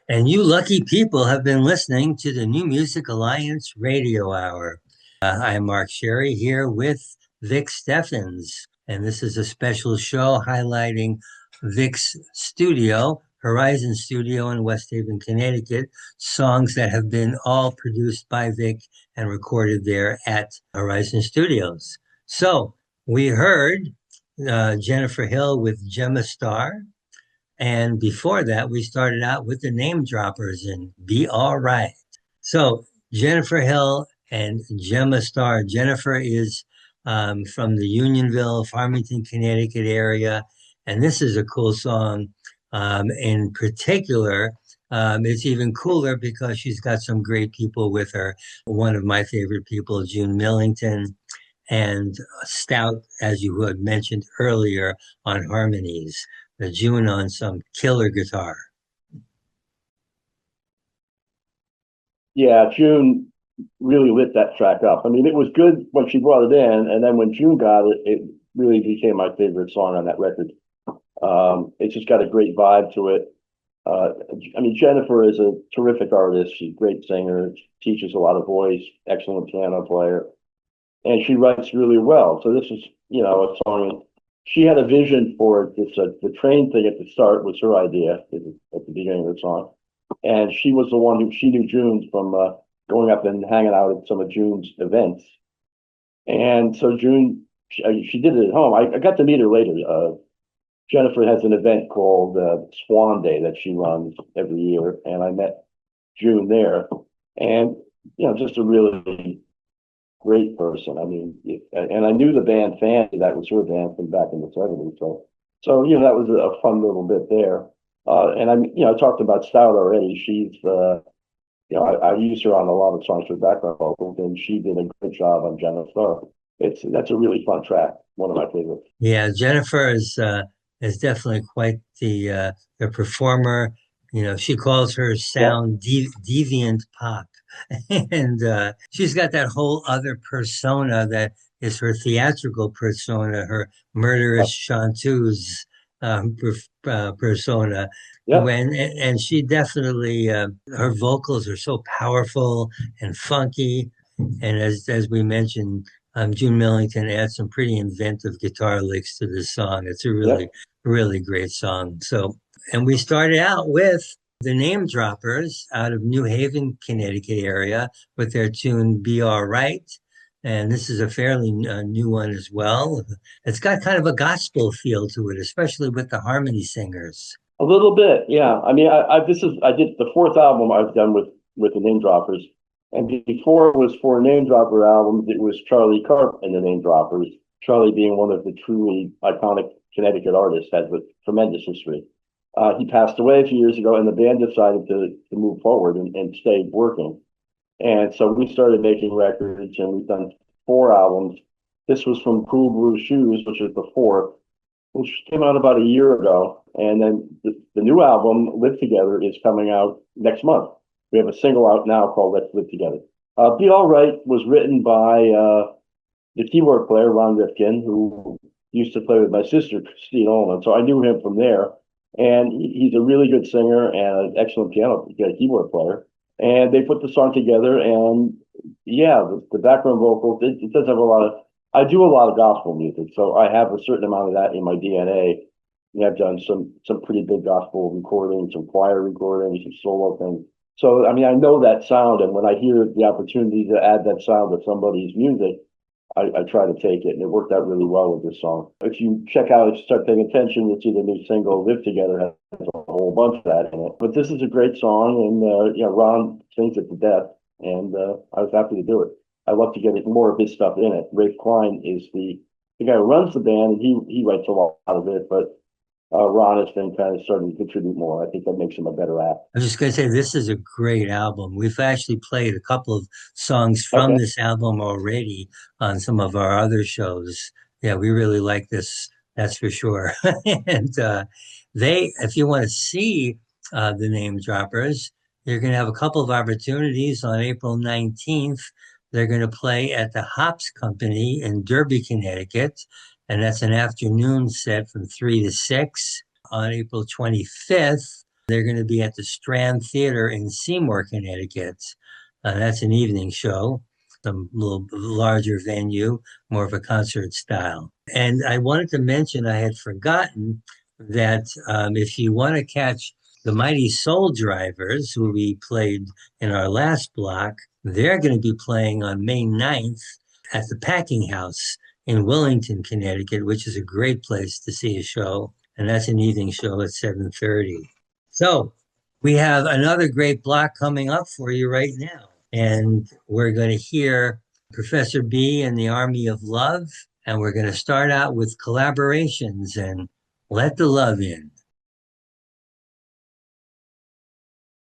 And you lucky people have been listening to the New Music Alliance Radio Hour. I'm Mark Sherry here with Vic Steffens, and this is a special show highlighting Vic's studio, Horizon Studio in West Haven, Connecticut, songs that have been all produced by Vic and recorded there at Horizon Studios. So we heard Jennifer Hill with Gemma Star. And before that, we started out with the Namedroppers and Be All Right. So Jennifer Hill and Gemma Star. Jennifer is from the Unionville, Farmington, Connecticut area. And this is a cool song. In particular, it's even cooler because she's got some great people with her. One of my favorite people, June Millington, and Stout, as you had mentioned earlier, on harmonies. The June on some killer guitar. Yeah, June really lit that track up. I mean, it was good when she brought it in, and then when June got it, it really became my favorite song on that record. It's just got a great vibe to it. I mean, Jennifer is a terrific artist. She's a great singer. She teaches a lot of voice, excellent piano player, and she writes really well. So this is, a song. She had a vision for it. This the train thing at the start was her idea at the beginning of the song, and she was the one who she knew June from going up and hanging out at some of June's events. And so June, she did it at home. I got to meet her later. Jennifer has an event called Swan Day that she runs every year, and I met June there, and just a really great person. I mean, and I knew the band Fancy, that was her band from back in the 70s. So that was a fun little bit there. And I talked about Stout already. She's, I use her on a lot of songs for background vocals, and she did a great job on Jenna Star. That's a really fun track. One of my favorites. Yeah, Jennifer is definitely quite the performer. She calls her Yeah. sound deviant pop, and she's got that whole other persona that is her theatrical persona, her murderous chanteuse persona. Yeah. And she definitely her vocals are so powerful and funky, and as we mentioned, June Millington adds some pretty inventive guitar licks to this song. It's a Yeah. really great song. So, and we started out with the Namedroppers out of New Haven, Connecticut area with their tune Be All Right. And this is a fairly new one as well. It's got kind of a gospel feel to it, especially with the harmony singers. A little bit, yeah. I mean, I did the fourth album I've done with the Namedroppers, and before it was four Namedropper albums, it was Charlie Karp and the Namedroppers. Charlie being one of the truly iconic Connecticut artists, has a tremendous history. He passed away a few years ago, and the band decided to move forward and stay working. And so we started making records, and we've done four albums. This was from Cool Blue Shoes, which is the fourth, which came out about a year ago. And then the new album, Live Together, is coming out next month. We have a single out now called Let's Live Together. Be All Right was written by the keyboard player, Ron Rifkin, who used to play with my sister, Christine Ullman. So I knew him from there. And he's a really good singer and an excellent keyboard player. And they put the song together. And yeah, the background vocals, it does have a lot of, I do a lot of gospel music. So I have a certain amount of that in my DNA. I've done some pretty big gospel recordings, some choir recordings, some solo things. So I mean, I know that sound, and when I hear the opportunity to add that sound to somebody's music, I try to take it, and it worked out really well with this song. If you check out, if you start paying attention, you'll see the new single "Live Together" has a whole bunch of that in it. But this is a great song, and Ron sings it to death, and I was happy to do it. I love to get more of his stuff in it. Rafe Klein is the guy who runs the band, and he writes a lot of it, but Ron has been kind of starting to contribute more. I think that makes him a better act. I was just going to say, this is a great album. We've actually played a couple of songs from Okay. this album already on some of our other shows. Yeah, we really like this, that's for sure. And if you want to see the Namedroppers, you're going to have a couple of opportunities on April 19th. They're going to play at the Hops Company in Derby, Connecticut. And that's an afternoon set from 3 to 6. On April 25th, They're going to be at the Strand Theater in Seymour, Connecticut. That's an evening show, a little larger venue, more of a concert style. And I wanted to mention, I had forgotten that if you want to catch the Mighty Soul Drivers, who we played in our last block, they're going to be playing on May 9th at the Packing House in Wellington, Connecticut, which is a great place to see a show. And that's an evening show at 7:30. So we have another great block coming up for you right now. And we're going to hear Professor B and the Army of Love. And we're going to start out with collaborations and Let the Love In.